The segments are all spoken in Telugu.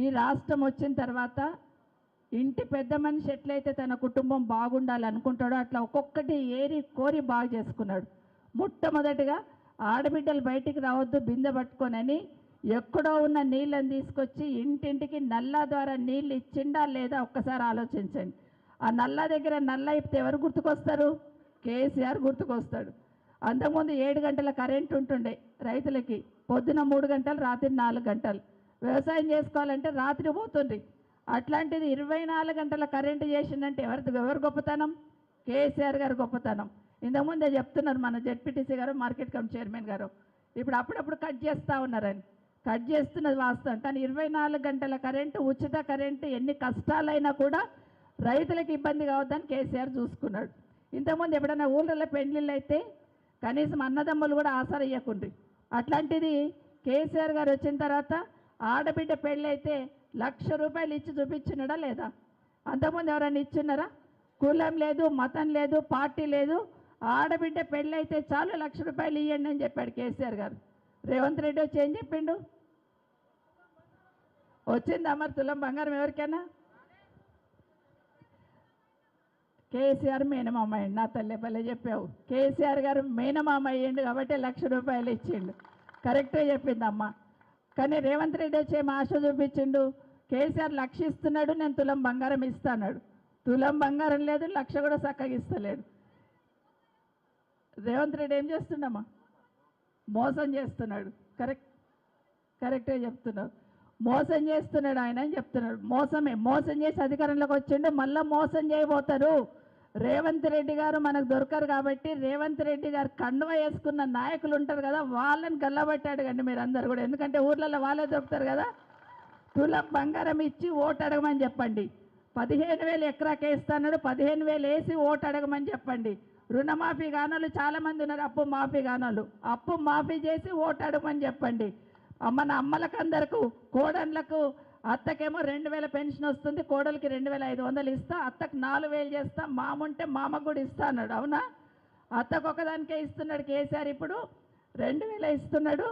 ఈ రాష్ట్రం వచ్చిన తర్వాత ఇంటి పెద్ద మనిషి ఎట్లయితే తన కుటుంబం బాగుండాలనుకుంటాడో అట్లా ఒక్కొక్కటి ఏరి కోరి బాగు చేసుకున్నాడు. మొట్టమొదటిగా ఆడబిడ్డలు బయటికి రావద్దు బిందె పట్టుకొనని ఎక్కడో ఉన్న నీళ్ళని తీసుకొచ్చి ఇంటింటికి నల్లా ద్వారా నీళ్ళు ఇచ్చిండా లేదా ఒక్కసారి ఆలోచించండి. ఆ నల్లా దగ్గర నల్లా ఇప్పితే ఎవరు గుర్తుకొస్తారు? కేసీఆర్ గుర్తుకొస్తాడు. అంతకుముందు 7 గంటల కరెంట్ ఉంటుండే రైతులకి, పొద్దున 3 గంటలు, రాత్రి 4 గంటలు. వ్యవసాయం చేసుకోవాలంటే రాత్రి పోతుండ్రి. అట్లాంటిది 24 గంటల కరెంటు చేసిందంటే ఎవరు గొప్పతనం? కేసీఆర్ గారు గొప్పతనం. ఇంతకుముందే చెప్తున్నారు మన జెడ్పీటీసీ గారు, మార్కెట్ కమిటీ చైర్మన్ గారు. ఇప్పుడు అప్పుడప్పుడు కట్ చేస్తూ ఉన్నారని. కట్ చేస్తున్నది వాస్తవం, కానీ 24 గంటల కరెంటు, ఉచిత కరెంటు ఎన్ని కష్టాలైనా కూడా రైతులకు ఇబ్బంది కావద్దని కేసీఆర్ చూసుకున్నాడు. ఇంతకుముందు ఎప్పుడైనా ఊళ్ళలో పెళ్లిళ్ళు అయితే కనీసం అన్నదమ్ములు కూడా ఆసరా ఇవ్వకుండ్రి. అట్లాంటిది కేసీఆర్ గారు వచ్చిన తర్వాత ఆడబిడ్డ పెళ్ళి అయితే 1,00,000 రూపాయలు ఇచ్చి చూపించినాడా లేదా? అంతకుముందు ఎవరైనా ఇచ్చున్నారా? కులం లేదు, మతం లేదు, పార్టీ లేదు. ఆడబిడ్డ పెళ్ళి అయితే చాలు 1,00,000 రూపాయలు ఇవ్వండి అని చెప్పాడు కేసీఆర్ గారు. రేవంత్ రెడ్డి వచ్చి ఏం చెప్పిండు? వచ్చింది అమర్ తులం బంగారం ఎవరికైనా? కేసీఆర్ మేనమామ అయ్యండి. నా తల్లి పల్లె చెప్పావు. కేసీఆర్ గారు మేనమామ అయ్యండు కాబట్టి 1,00,000 రూపాయలు ఇచ్చిండు. కరెక్ట్గా చెప్పిందమ్మ. కానీ రేవంత్ రెడ్డి వచ్చి ఏం ఆశ చూపించిండు? కేసీఆర్ 1,00,000 ఇస్తున్నాడు, నేను తులం బంగారం ఇస్తాడు. తులం బంగారం లేదు, 1,00,000 కూడా చక్కగా ఇస్తలేడు. రేవంత్ రెడ్డి ఏం చేస్తుండమ్మా? మోసం చేస్తున్నాడు. కరెక్ట్గా చెప్తున్నావు. మోసం చేస్తున్నాడు ఆయన అని చెప్తున్నాడు. మోసం చేసి అధికారంలోకి వచ్చిండు, మళ్ళీ మోసం చేయబోతారు. రేవంత్ రెడ్డి గారు మనకు దొరకరు కాబట్టి రేవంత్ రెడ్డి గారు కండువ వేసుకున్న నాయకులు ఉంటారు కదా, వాళ్ళని గల్లబట్టాడు కండి మీరు అందరు కూడా. ఎందుకంటే ఊర్లలో వాళ్ళే దొరుకుతారు కదా. తులం బంగారం ఇచ్చి ఓటు అడగమని చెప్పండి. 15,000 ఎకరాకే ఇస్తాడు. 15,000 వేసి ఓటు అడగమని చెప్పండి. రుణమాఫీ కానోళ్ళు చాలామంది ఉన్నారు, అప్పు మాఫీ కానోళ్ళు. అప్పు మాఫీ చేసి ఓటు అడగమని చెప్పండి. మన అమ్మలకు అందరకు, కోడళ్ళకు, అత్తకేమో 2,000 పెన్షన్ వస్తుంది, కోడలికి 2,500 ఇస్తా, అత్తకు 4,000 చేస్తా, మాముంటే మామకు కూడా ఇస్తా అన్నాడు. అవునా? అత్తకు ఒకదానికే ఇస్తున్నాడు కేసీఆర్. ఇప్పుడు 2,000 ఇస్తున్నాడు.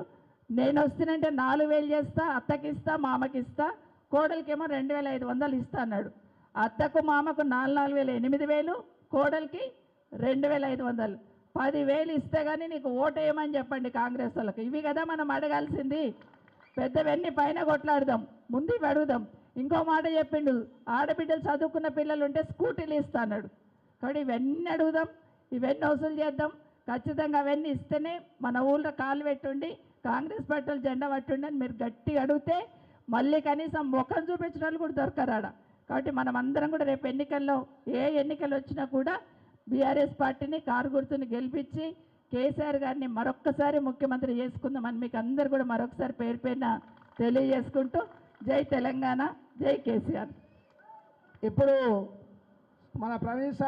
నేను వస్తున్నంటే 4,000 చేస్తా, అత్తకి ఇస్తా, మామకి ఇస్తా, కోడలికేమో 2,500 ఇస్తా అన్నాడు. అత్తకు మామకు 4,000 8,000, కోడలికి 2,500, 10,000 ఇస్తే కానీ నీకు ఓటు వేయమని చెప్పండి కాంగ్రెస్ వాళ్ళకి. ఇవి కదా మనం అడగాల్సింది. పెద్దవన్నీ పైన కొట్లాడదాం, ముందు ఇవి అడుగుదాం. ఇంకో మాట చెప్పిండు, ఆడబిడ్డలు చదువుకున్న పిల్లలు ఉంటే స్కూటీలు ఇస్తా అన్నాడు. కాబట్టి ఇవన్నీ అడుగుదాం, ఇవన్నీ వసూలు చేద్దాం. ఖచ్చితంగా అవన్నీ ఇస్తేనే మన ఊళ్ళో కాలు పెట్టుండి కాంగ్రెస్ పార్టీలు జెండా పట్టుండి అని మీరు గట్టిగా అడిగితే మళ్ళీ కనీసం ముఖం చూపించిన వాళ్ళు కూడా దొరకరాడ. కాబట్టి మనం అందరం కూడా రేపు ఎన్నికల్లో ఏ ఎన్నికలు వచ్చినా కూడా బీఆర్ఎస్ పార్టీని, కారు గుర్తుని గెలిపించి కేసీఆర్ గారిని మరొక్కసారి ముఖ్యమంత్రి చేసుకుందామని మీకు అందరు కూడా మరొకసారి పేరు పేరున తెలియజేసుకుంటూ జై తెలంగాణ, జై కేసీఆర్. ఇప్పుడు మన ప్రవీణ్